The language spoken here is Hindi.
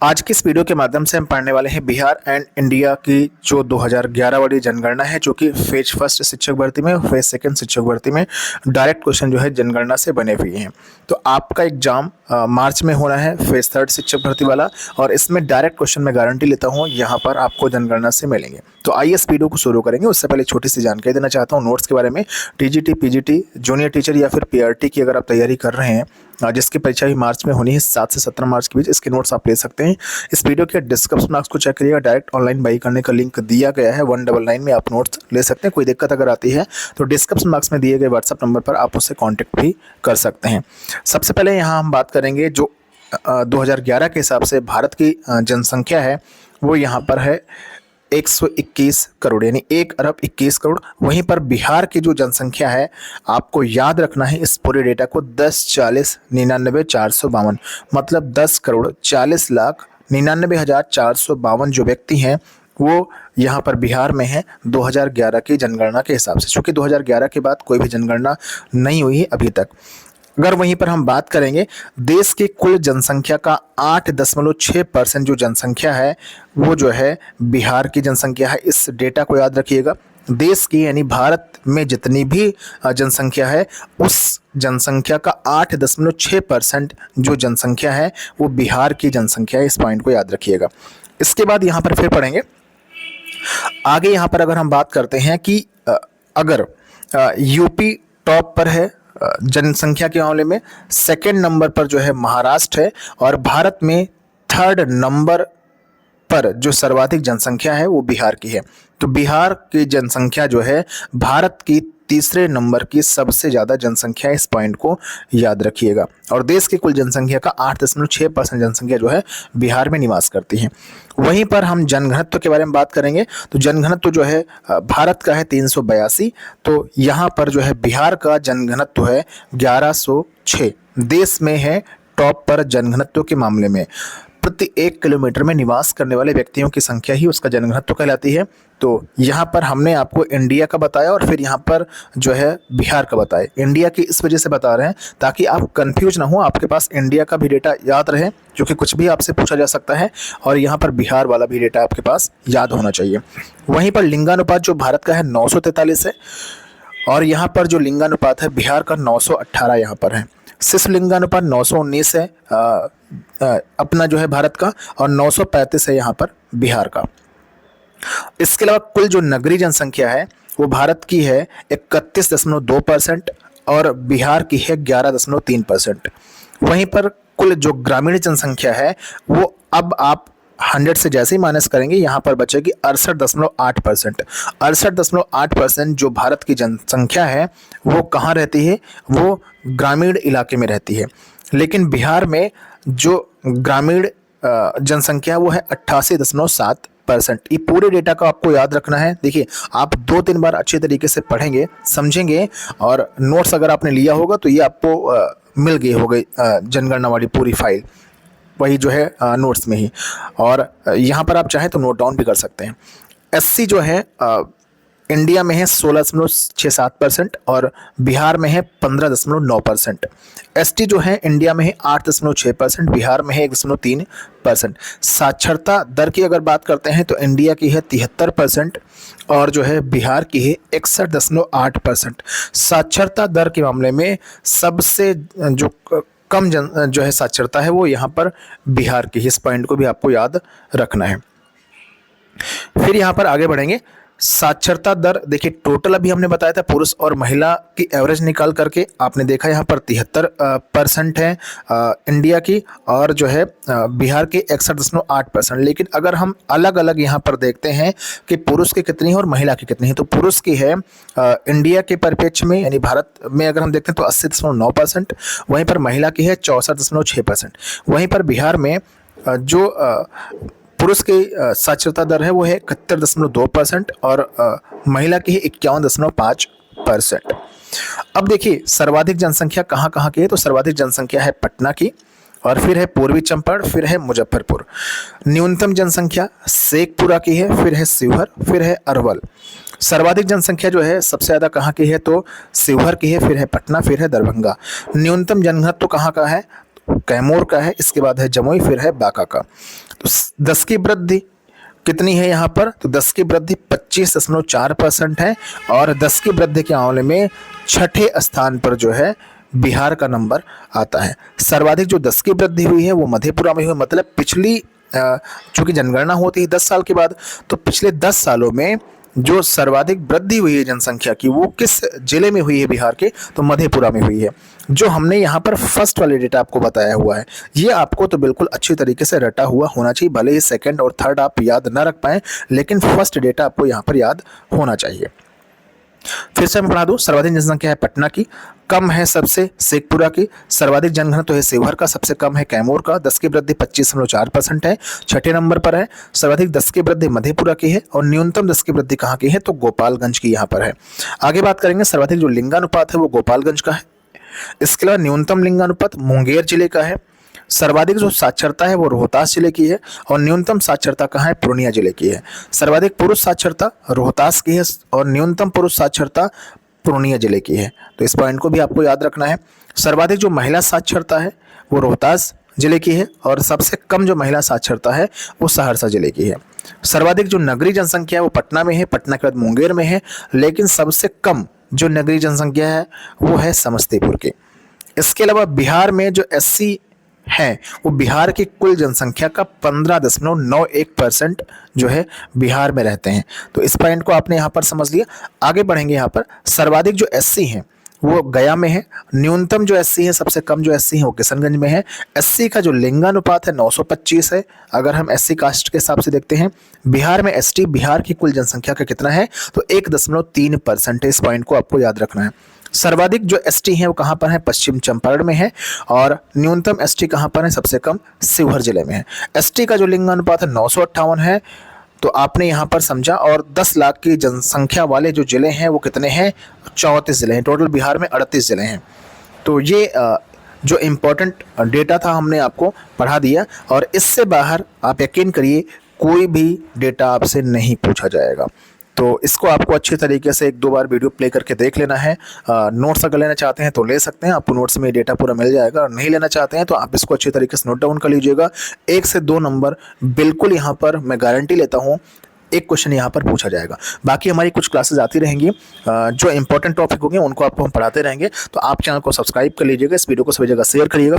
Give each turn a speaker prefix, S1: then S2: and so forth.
S1: आज की इस वीडियो के माध्यम से हम पढ़ने वाले हैं बिहार एंड इंडिया की जो 2011 वाली जनगणना है, जो कि फेज फर्स्ट शिक्षक भर्ती में और फेज सेकंड शिक्षक भर्ती में डायरेक्ट क्वेश्चन जो है जनगणना से बने हुए हैं। तो आपका एग्जाम मार्च में होना है फेज थर्ड शिक्षक भर्ती वाला, और इसमें डायरेक्ट क्वेश्चन मैं गारंटी लेता हूँ यहाँ पर आपको जनगणना से मिलेंगे। तो आइए इस वीडियो को शुरू करेंगे। उससे पहले छोटी सी जानकारी देना चाहता हूँ नोट्स के बारे में। टीजीटी, पीजीटी, जूनियर टीचर या फिर पीआरटी की अगर आप तैयारी कर रहे हैं, जिसकी परीक्षा भी मार्च में होनी है 7 से 17 मार्च के बीच, इसके नोट्स आप ले सकते हैं। इस वीडियो के डिस्क्रिप्शन बॉक्स को चेक करिएगा, डायरेक्ट ऑनलाइन बाई करने का लिंक दिया गया है। 199 में आप नोट्स ले सकते हैं। कोई दिक्कत अगर आती है तो डिस्क्रिप्शन बॉक्स में दिए गए व्हाट्सएप नंबर पर आप उससे कॉन्टैक्ट भी कर सकते हैं। सबसे पहले यहाँ हम बात करेंगे जो 2011 के हिसाब से भारत की जनसंख्या है, वो यहाँ पर है 121 करोड़, यानी 1 अरब 21 करोड़। वहीं पर बिहार की जो जनसंख्या है, आपको याद रखना है इस पूरे डेटा को, 10,40,99,452, मतलब 10 करोड़ 40,99,452 जो व्यक्ति हैं वो यहाँ पर बिहार में है 2011 की जनगणना के हिसाब से। चूँकि 2011 के बाद कोई भी जनगणना नहीं हुई है अभी तक। अगर वहीं पर हम बात करेंगे देश की कुल जनसंख्या का 8.6% जो जनसंख्या है वो जो है बिहार की जनसंख्या है। इस डेटा को याद रखिएगा। देश की यानी भारत में जितनी भी जनसंख्या है, उस जनसंख्या का 8.6% जो जनसंख्या है वो बिहार की जनसंख्या है। इस पॉइंट को याद रखिएगा। इसके बाद यहाँ पर फिर पढ़ेंगे आगे। यहाँ पर अगर हम बात करते हैं कि अगर यूपी टॉप पर है जनसंख्या के मामले में, सेकंड नंबर पर जो है महाराष्ट्र है, और भारत में थर्ड नंबर पर जो सर्वाधिक जनसंख्या है वो बिहार की है। तो बिहार की जनसंख्या जो है भारत की तीसरे नंबर की सबसे ज़्यादा जनसंख्या, इस पॉइंट को याद रखिएगा। और देश की कुल जनसंख्या का 8.6% जनसंख्या जो है बिहार में निवास करती है। वहीं पर हम जनघनत्व के बारे में बात करेंगे तो जनघनत्व जो है भारत का है 382, तो यहाँ पर जो है बिहार का जनघनत्व है 1106। देश में है टॉप पर जनघनत्व के मामले में। प्रति 1 किलोमीटर में निवास करने वाले व्यक्तियों की संख्या ही उसका जनघनत्व कहलाती है। तो यहाँ पर हमने आपको इंडिया का बताया और फिर यहाँ पर जो है बिहार का बताया। इंडिया की इस वजह से बता रहे हैं ताकि आप कंफ्यूज ना हो, आपके पास इंडिया का भी डेटा याद रहे, क्योंकि कुछ भी आपसे पूछा जा सकता है, और यहाँ पर बिहार वाला भी डेटा आपके पास याद होना चाहिए। वहीं पर लिंगानुपात जो भारत का है 943 है, और यहाँ पर जो लिंगानुपात है बिहार का 918 यहाँ पर है। शिशु लिंगानुपात 919 है अपना जो है भारत का, और 935 है यहाँ पर बिहार का। इसके अलावा कुल जो नगरीय जनसंख्या है वो भारत की है 31.2% और बिहार की है 11.3%। वहीं पर कुल जो ग्रामीण जनसंख्या है वो अब आप 100 से जैसे ही माइनस करेंगे यहाँ पर बचेगी 68.8%। 68.8% जो भारत की जनसंख्या है वो कहाँ रहती है, वो ग्रामीण इलाके में रहती है। लेकिन बिहार में जो ग्रामीण जनसंख्या वो है 88.7%। ये पूरे डेटा को आपको याद रखना है। देखिए, आप 2-3 बार अच्छे तरीके से पढ़ेंगे, समझेंगे, और नोट्स अगर आपने लिया होगा तो ये आपको मिल गई होगी जनगणना वाली पूरी फाइल, वही जो है नोट्स में ही। और यहाँ पर आप चाहें तो नोट डाउन भी कर सकते हैं। एससी जो है इंडिया में है 16.67% और बिहार में है 15.9%। एसटी जो है इंडिया में है 8.6%, बिहार में है 1.3%। साक्षरता दर की अगर बात करते हैं तो इंडिया की है 73% और जो है बिहार की है 61.8%। साक्षरता दर के मामले में सबसे जो कम जो है साक्षरता है वो यहाँ पर बिहार की। इस पॉइंट को भी आपको याद रखना है। फिर यहाँ पर आगे बढ़ेंगे। साक्षरता दर देखिए, टोटल अभी हमने बताया था पुरुष और महिला की एवरेज निकाल करके आपने देखा यहाँ पर 73% है इंडिया की, और जो है बिहार की 61.8%। लेकिन अगर हम अलग अलग यहाँ पर देखते हैं कि पुरुष की कितनी है और महिला की कितनी है, तो पुरुष की है इंडिया के परिप्रेक्ष्य में यानी भारत में अगर हम देखते हैं तो 80.9%, वहीं पर महिला की है 64.6%। वहीं पर बिहार में जो पुरुष की साक्षरता दर है वो है 71.2% और महिला की है 51.5%। अब देखिए सर्वाधिक जनसंख्या कहाँ कहाँ की है, तो सर्वाधिक जनसंख्या है पटना की, और फिर है पूर्वी चंपारण, फिर है मुजफ्फरपुर। न्यूनतम जनसंख्या शेखपुरा की है, फिर है शिवहर, फिर है अरवल। सर्वाधिक जनसंख्या जो है सबसे ज़्यादा कहाँ की है, तो शिवहर की है, फिर है पटना, फिर है दरभंगा। न्यूनतम जनघनत्व कहाँ का है, कैमूर का है, इसके बाद है जमुई, फिर है बांका का। तो 10 की वृद्धि कितनी है यहाँ पर? तो 10 की वृद्धि 25.4% है और 10 की वृद्धि के मामले में छठे स्थान पर जो है बिहार का नंबर आता है। सर्वाधिक जो 10 की वृद्धि हुई है वो मधेपुरा में हुई, मतलब पिछली चूंकि जनगणना होती है 10 साल के बाद, तो पिछले 10 सालों में जो सर्वाधिक वृद्धि हुई है जनसंख्या की वो किस जिले में हुई है बिहार के? तो मधेपुरा में हुई है। जो हमने यहाँ पर फर्स्ट वाले डेटा आपको बताया हुआ है, ये आपको तो बिल्कुल अच्छी तरीके से रटा हुआ होना चाहिए, भले ही सेकंड और थर्ड आप याद ना रख पाएं, लेकिन फर्स्ट डेटा आपको यहाँ पर याद होना चाहिए। फिर से मैं पढ़ा दूं, सर्वाधिक जनसंख्या है पटना की, कम है सबसे शेखपुरा की, सर्वाधिक जनघनत्व है शिवहर का, सबसे कम है कैमूर का, 10 की वृद्धि 25.4% है, छठे नंबर पर है। सर्वाधिक 10 की वृद्धि मधेपुरा की है और न्यूनतम 10 की वृद्धि कहाँ की है? तो गोपालगंज की यहाँ पर है। आगे बात करेंगे, सर्वाधिक जो लिंगानुपात है वो गोपालगंज का है। इसके अलावा न्यूनतम लिंगानुपात मुंगेर जिले का है। सर्वाधिक जो साक्षरता है वो रोहतास जिले की है और न्यूनतम साक्षरता कहाँ है? पूर्णिया जिले की है। सर्वाधिक पुरुष साक्षरता रोहतास की है और न्यूनतम पुरुष साक्षरता पूर्णिया जिले की है, तो इस पॉइंट को भी आपको याद रखना है। सर्वाधिक जो महिला साक्षरता है वो रोहतास जिले की है और सबसे कम जो महिला साक्षरता है वो सहरसा जिले की है। सर्वाधिक जो नगरीय जनसंख्या है वो पटना में है, पटना के बाद मुंगेर में है, लेकिन सबसे कम जो नगरीय जनसंख्या है वो है समस्तीपुर की। इसके अलावा बिहार में जो एससी है वो बिहार की कुल जनसंख्या का 15.91% जो है बिहार में रहते हैं, तो इस पॉइंट को आपने यहाँ पर समझ लिया। आगे बढ़ेंगे, यहाँ पर सर्वाधिक जो एससी हैं वो गया में है, न्यूनतम जो एससी है, सबसे कम जो एससी है वो किशनगंज में है। एससी का जो लिंगानुपात है 925 है। अगर हम एससी कास्ट के हिसाब से देखते हैं, बिहार में एसटी बिहार की कुल जनसंख्या का कितना है? तो 1.3% है। इस पॉइंट को आपको याद रखना है। सर्वाधिक जो एसटी है वो कहाँ पर है? पश्चिम चंपारण में है और न्यूनतम एसटी कहाँ पर है? सबसे कम शिवहर जिले में है। एसटी का जो लिंगानुपात है 958 है, तो आपने यहाँ पर समझा। और 10 लाख की जनसंख्या वाले जो जिले हैं वो कितने हैं? 34 जिले हैं। टोटल बिहार में 38 जिले हैं। तो ये जो इम्पोर्टेंट डेटा था हमने आपको पढ़ा दिया और इससे बाहर आप यकीन करिए कोई भी डेटा आपसे नहीं पूछा जाएगा। तो इसको आपको अच्छे तरीके से 1-2 बार वीडियो प्ले करके देख लेना है। नोट्स अगर लेना चाहते हैं तो ले सकते हैं, आपको नोट्स में डेटा पूरा मिल जाएगा, और नहीं लेना चाहते हैं तो आप इसको अच्छे तरीके से नोट डाउन कर लीजिएगा। 1 से 2 नंबर बिल्कुल यहाँ पर मैं गारंटी लेता हूँ एक क्वेश्चन यहाँ पर पूछा जाएगा। बाकी हमारी कुछ क्लासेस आती रहेंगी, जो इंपॉर्टेंट टॉपिक होंगे उनको आपको हम पढ़ाते रहेंगे। तो आप चैनल को सब्सक्राइब कर लीजिएगा, इस वीडियो को सभी जगह शेयर करिएगा।